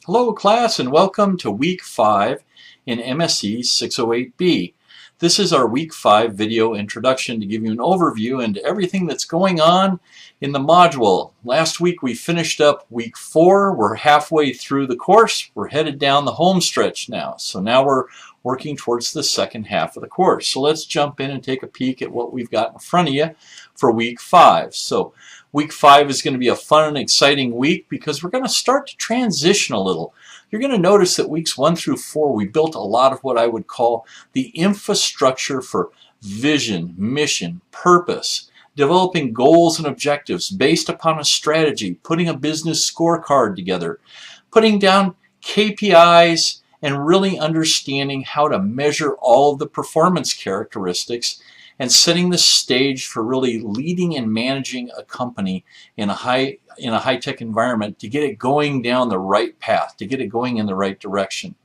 Hello class and welcome to week 5 in MSE 608B. This is our week 5 video introduction to give you an overview into everything that's going on in the module. Last week we finished up week 4. We're halfway through the course. We're headed down the home stretch now. So now we're working towards the second half of the course. So let's jump in and take a peek at what we've got in front of you for week 5. So week 5 is going to be a fun and exciting week because we're going to start to transition a little. You're going to notice that weeks 1 through 4 we built a lot of what I would call the infrastructure for vision, mission, purpose, developing goals and objectives based upon a strategy, putting a business scorecard together, putting down KPIs, and really understanding how to measure all of the performance characteristics and setting the stage for really leading and managing a company in a high-tech environment to get it going down the right path, to get it going in the right direction.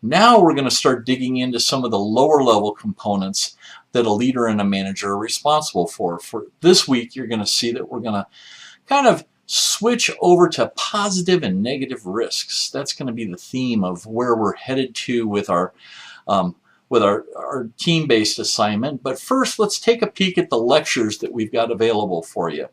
Now we're going to start digging into some of the lower level components that a leader and a manager are responsible for. For this week, you're going to see that we're going to kind of switch over to positive and negative risks. That's going to be the theme of where we're headed to with our team-based assignment. But first, let's take a peek at the lectures that we've got available for you.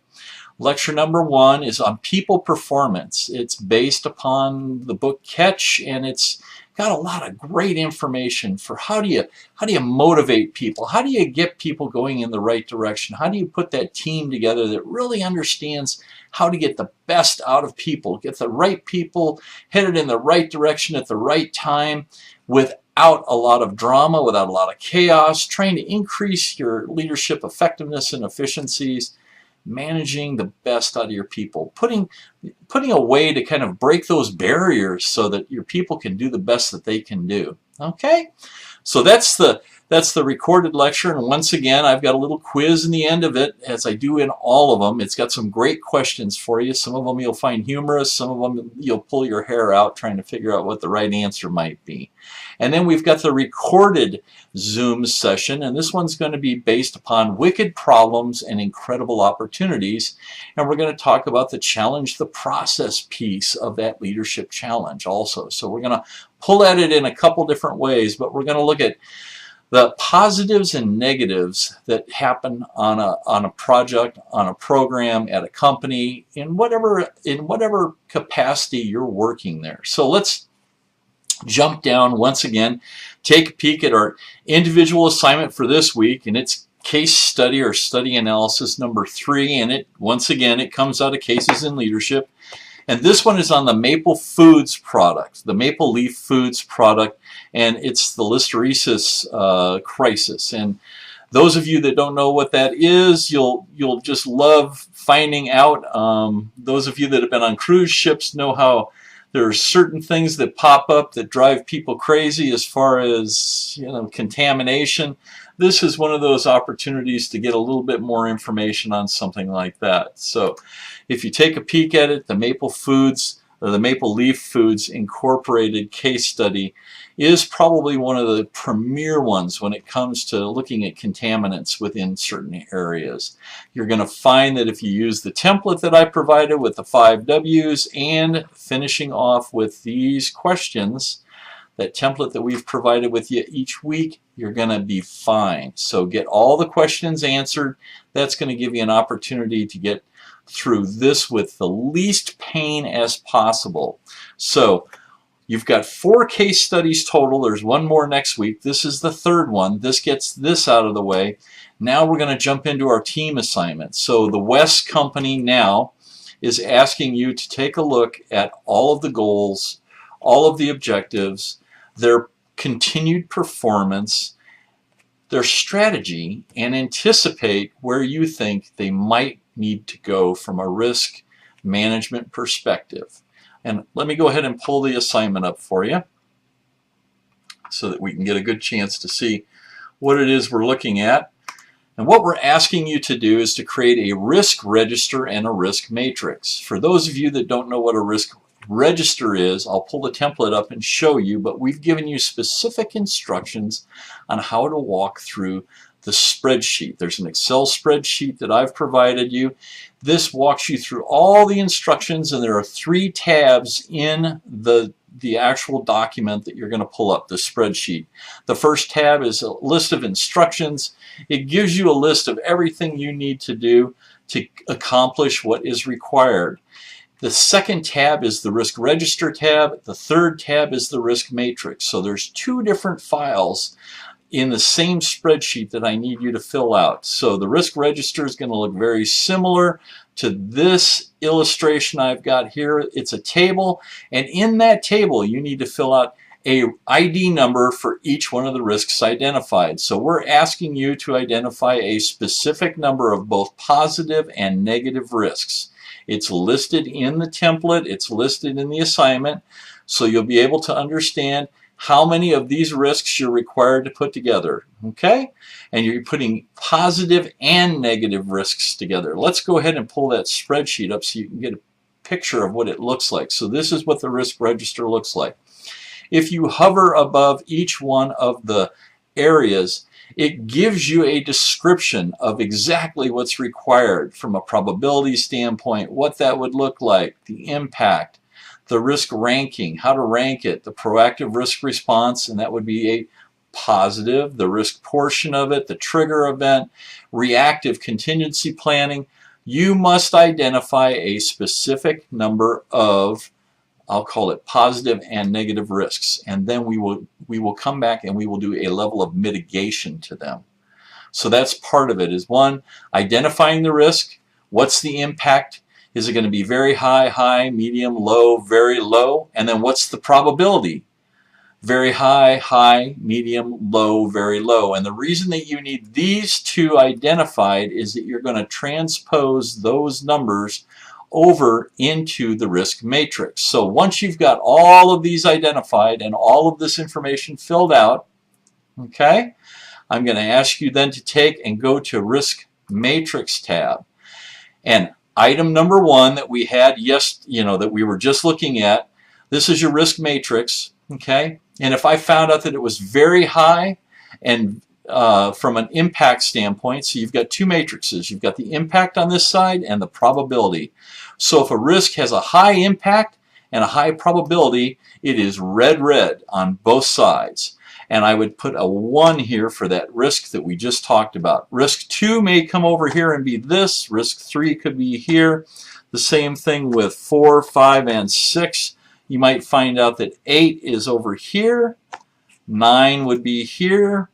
Lecture number 1 is on people performance. It's based upon the book Catch, and it's got a lot of great information for how do you motivate people? How do you get people going in the right direction? How do you put that team together that really understands how to get the best out of people, get the right people headed in the right direction at the right time without a lot of drama, without a lot of chaos, trying to increase your leadership effectiveness and efficiencies, managing the best out of your people, putting a way to kind of break those barriers so that your people can do the best that they can do. Okay, so that's the recorded lecture, and once again I've got a little quiz in the end of it, as I do in all of them. It's got some great questions for you. Some of them you'll find humorous, some of them you'll pull your hair out trying to figure out what the right answer might be. And then we've got the recorded Zoom session, and this one's going to be based upon wicked problems and incredible opportunities, and we're going to talk about the challenge the process piece of that leadership challenge also. So we're going to pull at it in a couple different ways, but we're going to look at the positives and negatives that happen on a project, on a program, at a company, in whatever capacity you're working there. So let's jump down once again, take a peek at our individual assignment for this week, and it's case study or study analysis number 3, and once again it comes out of Cases in Leadership. And this one is on the Maple Foods product, the Maple Leaf Foods product, and it's the listeriosis crisis. And those of you that don't know what that is, you'll just love finding out. Those of you that have been on cruise ships know how there are certain things that pop up that drive people crazy as far as contamination. This is one of those opportunities to get a little bit more information on something like that. So if you take a peek at it, the Maple Foods or the Maple Leaf Foods Incorporated case study is probably one of the premier ones when it comes to looking at contaminants within certain areas. You're going to find that if you use the template that I provided with the 5 W's and finishing off with these questions, that template that we've provided with you each week, you're going to be fine. So get all the questions answered. That's going to give you an opportunity to get through this with the least pain as possible. So you've got 4 case studies total. There's one more next week. This is the 3rd one. This gets this out of the way. Now we're going to jump into our team assignment. So the West Company now is asking you to take a look at all of the goals, all of the objectives, their continued performance, their strategy, and anticipate where you think they might need to go from a risk management perspective. And let me go ahead and pull the assignment up for you so that we can get a good chance to see what it is we're looking at. And what we're asking you to do is to create a risk register and a risk matrix. For those of you that don't know what a risk register is, I'll pull the template up and show you, but we've given you specific instructions on how to walk through the spreadsheet. There's an Excel spreadsheet that I've provided you This walks you through all the instructions, and there are 3 tabs in the actual document that you're going to pull up, the spreadsheet. The first tab is a list of instructions. It gives you a list of everything you need to do to accomplish what is required. The second tab is the risk register tab. The third tab is the risk matrix. So there's 2 different files in the same spreadsheet that I need you to fill out. So the risk register is going to look very similar to this illustration I've got here. It's a table, and in that table you need to fill out a ID number for each one of the risks identified. So we're asking you to identify a specific number of both positive and negative risks. It's listed in the template, it's listed in the assignment, so you'll be able to understand how many of these risks you're required to put together, okay? And you're putting positive and negative risks together. Let's go ahead and pull that spreadsheet up so you can get a picture of what it looks like. So this is what the risk register looks like. If you hover above each one of the areas, it gives you a description of exactly what's required from a probability standpoint, what that would look like, the impact, the risk ranking, how to rank it, the proactive risk response, and that would be a positive, the risk portion of it, the trigger event, reactive contingency planning. You must identify a specific number of, I'll call it positive and negative risks, and then we will come back and we will do a level of mitigation to them. So that's part of it, is 1, identifying the risk. What's the impact? Is it going to be very high, high, medium, low, very low? And then what's the probability? Very high, high, medium, low, very low. And the reason that you need these 2 identified is that you're going to transpose those numbers over into the risk matrix. So once you've got all of these identified and all of this information filled out, okay, I'm going to ask you then to take and go to risk matrix tab. And item number 1 that we had, that we were just looking at, this is your risk matrix, okay? And if I found out that it was very high and from an impact standpoint, so you've got 2 matrices. You've got the impact on this side and the probability. So if a risk has a high impact and a high probability, it is red on both sides. And I would put a 1 here for that risk that we just talked about. Risk 2 may come over here and be this. Risk 3 could be here. The same thing with 4, 5, and 6. You might find out that 8 is over here. 9 would be here.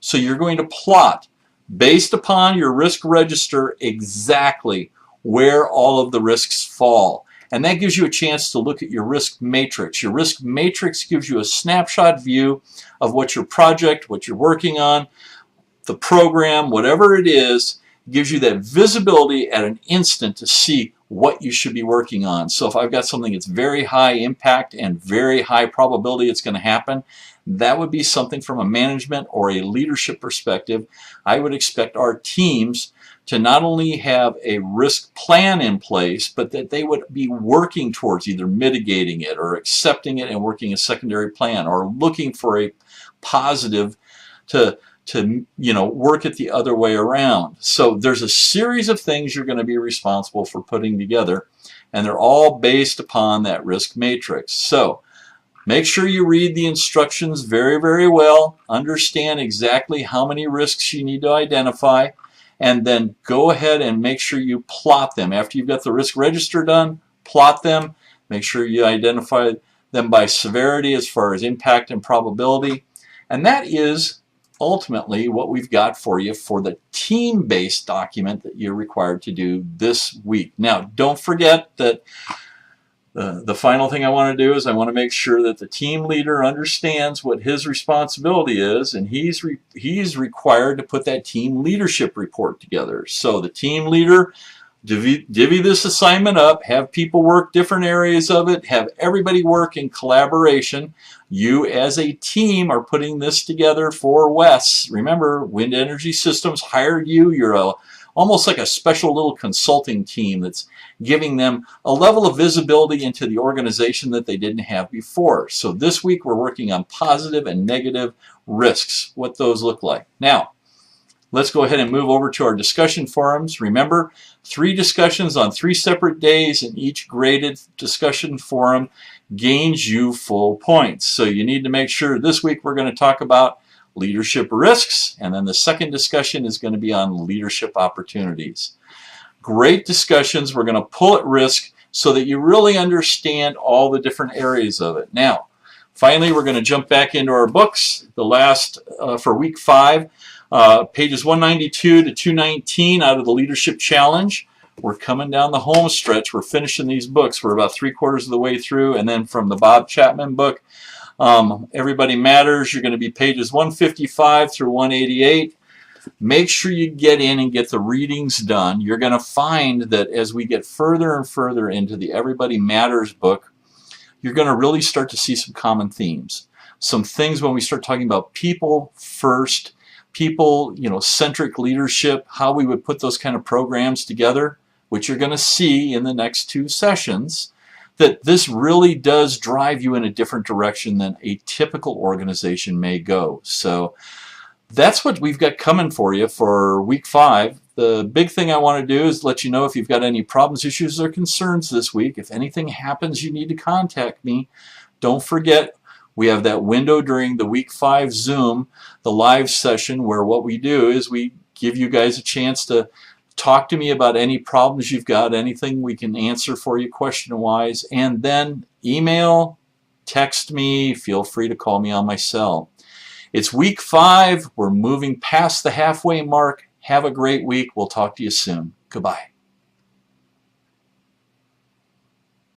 So you're going to plot, based upon your risk register, exactly where all of the risks fall. And that gives you a chance to look at your risk matrix. Your risk matrix gives you a snapshot view of what your project, what you're working on, the program, whatever it is, gives you that visibility at an instant to see what you should be working on. So if I've got something that's very high impact and very high probability it's going to happen, that would be something from a management or a leadership perspective. I would expect our teams to not only have a risk plan in place, but that they would be working towards either mitigating it or accepting it and working a secondary plan, or looking for a positive to work it the other way around. So there's a series of things you're going to be responsible for putting together, and they're all based upon that risk matrix. So make sure you read the instructions very, very well, understand exactly how many risks you need to identify, and then go ahead and make sure you plot them. After you've got the risk register done, plot them. Make sure you identify them by severity as far as impact and probability. And that is ultimately what we've got for you for the team-based document that you're required to do this week. Now, don't forget that the final thing I want to do is I want to make sure that the team leader understands what his responsibility is, and he's required to put that team leadership report together. So the team leader, divvy this assignment up, have people work different areas of it, have everybody work in collaboration. You as a team are putting this together for WES. Remember, Wind Energy Systems hired you. You're almost like a special little consulting team that's giving them a level of visibility into the organization that they didn't have before. So this week we're working on positive and negative risks, what those look like. Now, let's go ahead and move over to our discussion forums. Remember, 3 discussions on 3 separate days, and each graded discussion forum gains you full points. So you need to make sure this week we're going to talk about leadership risks, and then the second discussion is going to be on leadership opportunities. Great discussions. We're going to pull at risk so that you really understand all the different areas of it. Now, finally, we're going to jump back into our books. The last for week 5, pages 192 to 219 out of the Leadership Challenge. We're coming down the home stretch. We're finishing these books. We're about 3/4 of the way through. And then from the Bob Chapman book, Everybody Matters, you're going to be pages 155 through 188. Make sure you get in and get the readings done. You're going to find that as we get further and further into the Everybody Matters book, you're going to really start to see some common themes. Some things when we start talking about people first, people, centric leadership, how we would put those kind of programs together, which you're going to see in the next 2 sessions, that this really does drive you in a different direction than a typical organization may go. So that's what we've got coming for you for week 5. The big thing I want to do is let you know if you've got any problems, issues, or concerns this week. If anything happens, you need to contact me. Don't forget, we have that window during the week 5 Zoom, the live session, where what we do is we give you guys a chance to talk to me about any problems you've got, anything we can answer for you question-wise, and then email, text me, feel free to call me on my cell. It's week 5. We're moving past the halfway mark. Have a great week. We'll talk to you soon. Goodbye.